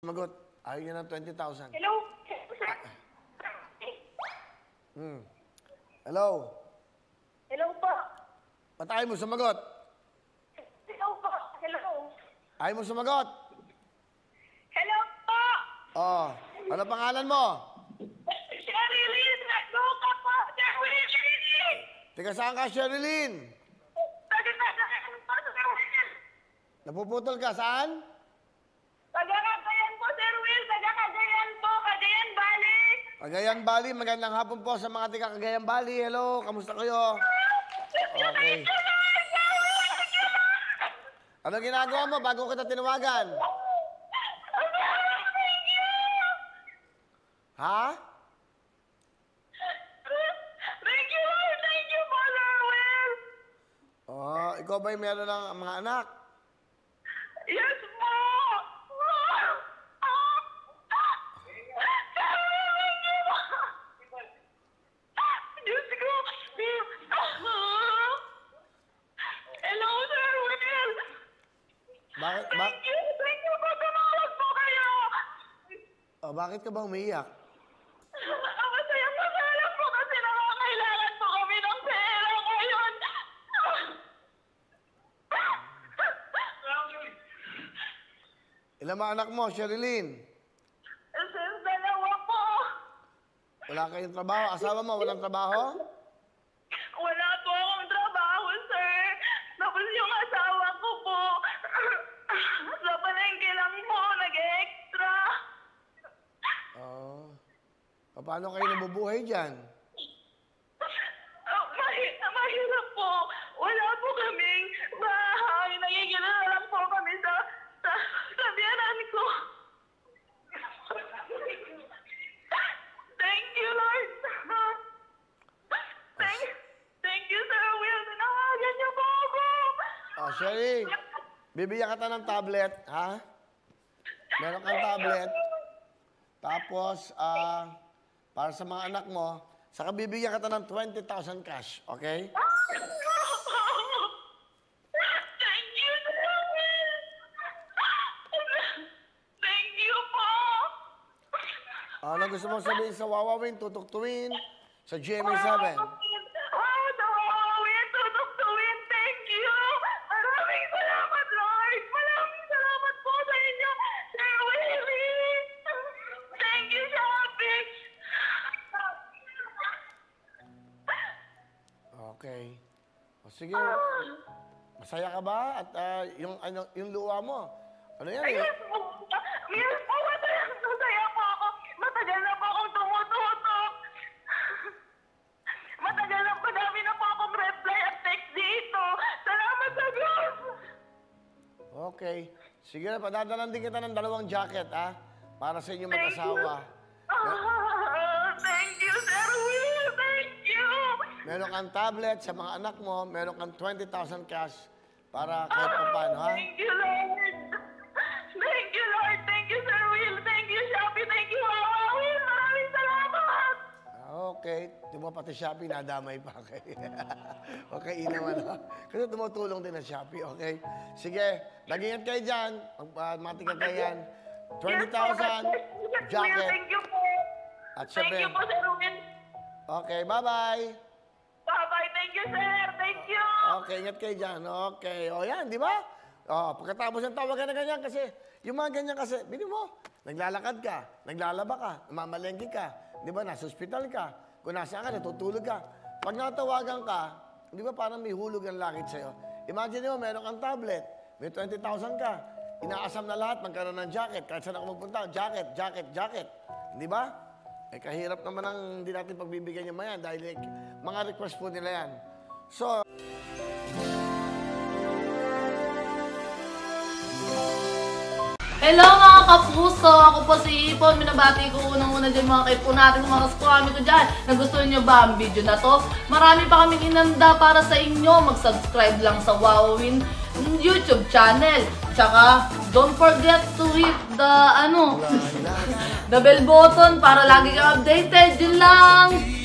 Sumagot. Ayaw niya ng 20,000. Hello? Hello? Hello po? Ba't ayaw mo sumagot? Hello po? Hello? Ayaw mo sumagot? Hello po? Oh, ano pangalan mo? Sherilyn, nagluka po, Sir Will. Tiga saan ka, Sherilyn? Napuputol ka, saan? Taga-Cagayan po, Sir Will. Taga-Cagayan po, Cagayan Valley. Cagayan Valley, magandang hapon po sa mga tiga Cagayan Valley. Hello, kamusta kayo? Okay. Ano ginagawa mo bago kita tinawagan? Ha? Thank you, Lord. Thank you po, Sir Will. Oh, ikaw ba'y meron ng mga anak? Yes po. Diyos ko. Hello, Sir Will. Bakit Thank you po. Tumawag po kayo. bakit ka ba umiiyak? Masaya po kasi nakakailangan po kami ng pera ngayon. Ilan mga anak mo, Sherilyn? Sir, dalawa po. Wala kayong trabaho? Asawa mo, walang trabaho? Wala po akong trabaho, sir. Tapos yung asawa ko po, sa palengke lang po, nag-extra. Oh. Paano kayo nabubuhay dyan? Mahirap po. Wala po kaming bahay. Nagigilala lang po kami sa biyanan ko. Thank you, Lord. Thank you, Sir Will. Tinawagan niyo po ako. Oh, Sherry, bibigyan kita ng tablet, ha? Meron kang tablet. Tapos, para sa mga anak mo, saka bibigyan kita ng 20,000 cash, okay? Thank you, Sir Will. Thank you po. Ano gusto mong sabihin sa Wawawin, tutuktuin, sa GMA7? Tutuktuin. Thank you. Maraming salamat, Lord. Maraming salamat po sa inyo, Sir Willie. Thank you, Shopee. Okay. O sige, masaya ka ba? At yung luha mo, ano yan? Yes po. Yes po. Masaya po ako. Matagal na po akong tumututok. Matagal na po namin na po akong reply at text dito. Salamat sa Diyos. Okay. Sige na, padadalan din kita ng 2 jacket, ha? Para sa inyong mag-asawa. Thank you, Sir Will. Thank you. Meron kang tablet sa mga anak mo, meron kang 20,000 cash para kahit pa paano, ha? Thank you, Lord. Thank you, Lord. Thank you, Sir Will. Thank you, Shopee. Thank you, Will. Maraming salamat. Okay. Di mo pati Shopee, nadamay pa kayo. Okay, naman, ha? Kasi tumutulong din ang Shopee, okay? Sige, nag-ingat kayo dyan. Matikad kayo yan. 20,000 jacket. Thank you po. At Thank you po, Sir Will. Okay, bye-bye. Bye-bye. Thank you, sir. Thank you. Okay, ingat kayo dyan. Okay. O yan, di ba? O, pagkatapos ng tawagan na ganyan kasi, yung mga ganyan kasi, bini mo, naglalakad ka, naglalaba ka, namamalengke ka, di ba, nasa ospital ka, kung nasaan ka, natutulog ka. Pag natawagan ka, di ba, parang may hulog ang langit sa'yo. Imagine mo, meron kang tablet, may 20,000 ka, inaasam na lahat, magkaroon ng jacket, kahit saan ako magpunta, jacket. Di ba? Eh, kahirap naman ang hindi natin pagbibigyan niya mayan dahil mga request po nila yan. So, hello mga kapuso! Ako po si Ipon. Minabati ko unang-una dyan mga kaipo natin, mga kaskwami ko dyan. Nagustuhan nyo ba ang video na to? Marami pa kaming inanda para sa inyo. Mag-subscribe lang sa Wawawin YouTube channel. Tsaka, don't forget to hit the, the bell button para lagi ka updated. Yun lang!